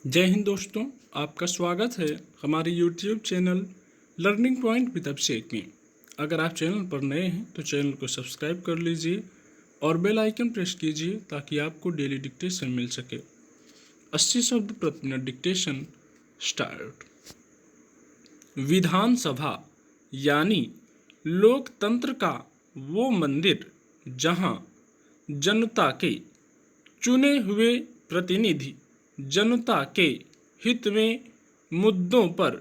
जय हिंद दोस्तों, आपका स्वागत है हमारे YouTube channel learning point with Abhishek में। अगर आप चैनल पर नए हैं तो चैनल को सब्सक्राइब कर लीजिए और बेल आइकन प्रेस कीजिए ताकि आपको डेली डिक्टेशन मिल सके। 80 शब्द प्रति मिनट डिक्टेशन स्टार्ट। विधानसभा यानी लोकतंत्र का वो मंदिर जहां जनता के चुने हुए प्रतिनिधि जनता के हित में मुद्दों पर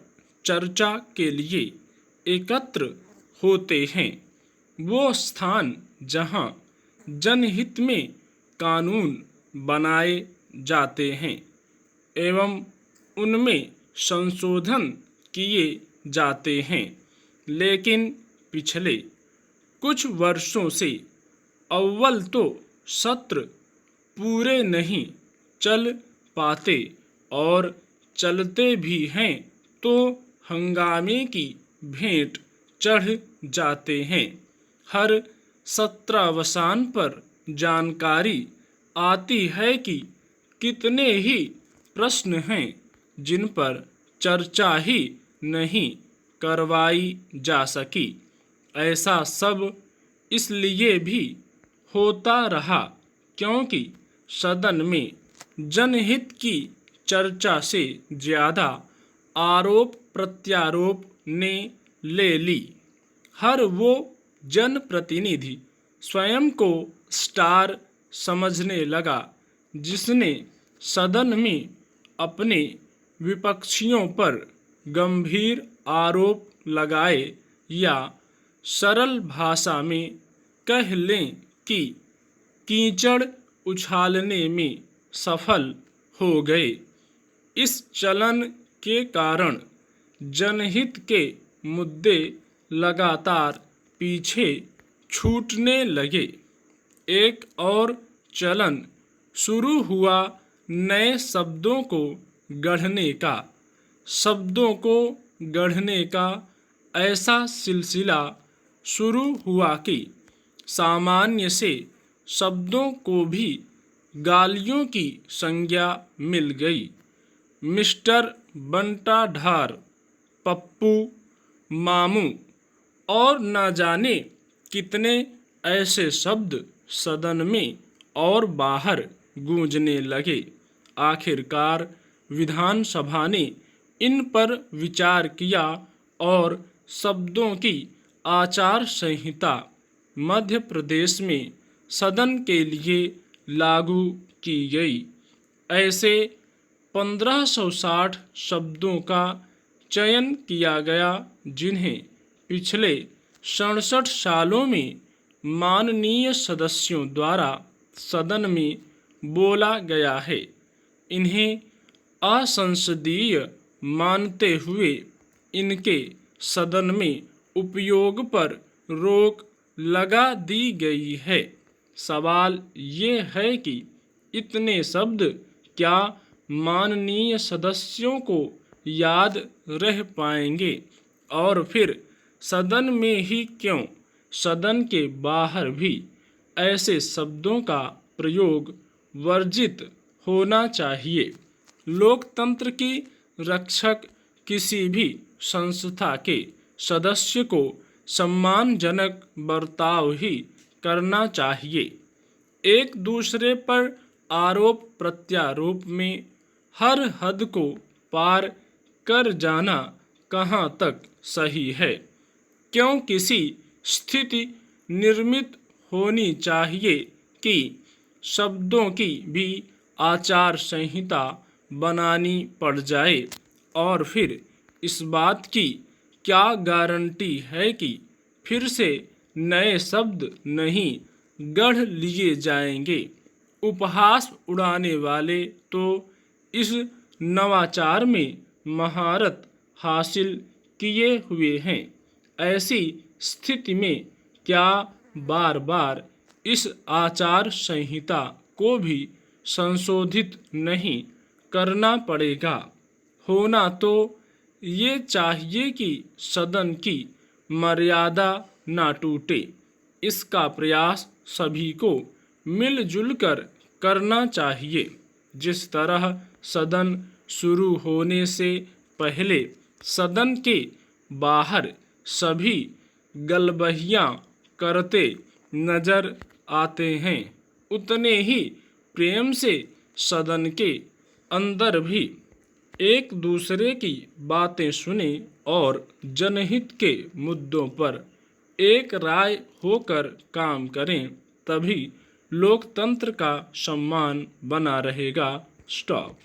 चर्चा के लिए एकत्र होते हैं। वो स्थान जहां जनहित में कानून बनाए जाते हैं एवं उनमें संशोधन किए जाते हैं। लेकिन पिछले कुछ वर्षों से अव्वल तो सत्र पूरे नहीं चल पाते और चलते भी हैं तो हंगामे की भेंट चढ़ जाते हैं। हर सत्रावसान पर जानकारी आती है कि कितने ही प्रश्न हैं जिन पर चर्चा ही नहीं करवाई जा सकी। ऐसा सब इसलिए भी होता रहा क्योंकि सदन में जनहित की चर्चा से ज़्यादा आरोप प्रत्यारोप ने ले ली। हर वो जनप्रतिनिधि स्वयं को स्टार समझने लगा जिसने सदन में अपने विपक्षियों पर गंभीर आरोप लगाए या सरल भाषा में कह लें कि कीचड़ उछालने में सफल हो गए। इस चलन के कारण जनहित के मुद्दे लगातार पीछे छूटने लगे। एक और चलन शुरू हुआ नए शब्दों को गढ़ने का। शब्दों को गढ़ने का ऐसा सिलसिला शुरू हुआ कि सामान्य से शब्दों को भी गालियों की संज्ञा मिल गई। मिस्टर बंटाढार, पप्पू, मामू और न जाने कितने ऐसे शब्द सदन में और बाहर गूंजने लगे। आखिरकार विधानसभा ने इन पर विचार किया और शब्दों की आचार संहिता मध्य प्रदेश में सदन के लिए लागू की गई। ऐसे 1560 शब्दों का चयन किया गया जिन्हें पिछले 67 सालों में माननीय सदस्यों द्वारा सदन में बोला गया है। इन्हें असंसदीय मानते हुए इनके सदन में उपयोग पर रोक लगा दी गई है। सवाल ये है कि इतने शब्द क्या माननीय सदस्यों को याद रह पाएंगे और फिर सदन में ही क्यों, सदन के बाहर भी ऐसे शब्दों का प्रयोग वर्जित होना चाहिए। लोकतंत्र की रक्षक किसी भी संस्था के सदस्य को सम्मानजनक बर्ताव ही करना चाहिए। एक दूसरे पर आरोप प्रत्यारोप में हर हद को पार कर जाना कहाँ तक सही है? क्यों किसी स्थिति निर्मित होनी चाहिए कि शब्दों की भी आचार संहिता बनानी पड़ जाए और फिर इस बात की क्या गारंटी है कि फिर से नए शब्द नहीं गढ़ लिए जाएंगे? उपहास उड़ाने वाले तो इस नवाचार में महारत हासिल किए हुए हैं। ऐसी स्थिति में क्या बार बार इस आचार संहिता को भी संशोधित नहीं करना पड़ेगा? होना तो ये चाहिए कि सदन की मर्यादा ना टूटे। इसका प्रयास सभी को मिलजुल कर करना चाहिए। जिस तरह सदन शुरू होने से पहले सदन के बाहर सभी गलबहियां करते नजर आते हैं, उतने ही प्रेम से सदन के अंदर भी एक दूसरे की बातें सुने और जनहित के मुद्दों पर एक राय होकर काम करें, तभी लोकतंत्र का सम्मान बना रहेगा। स्टॉप।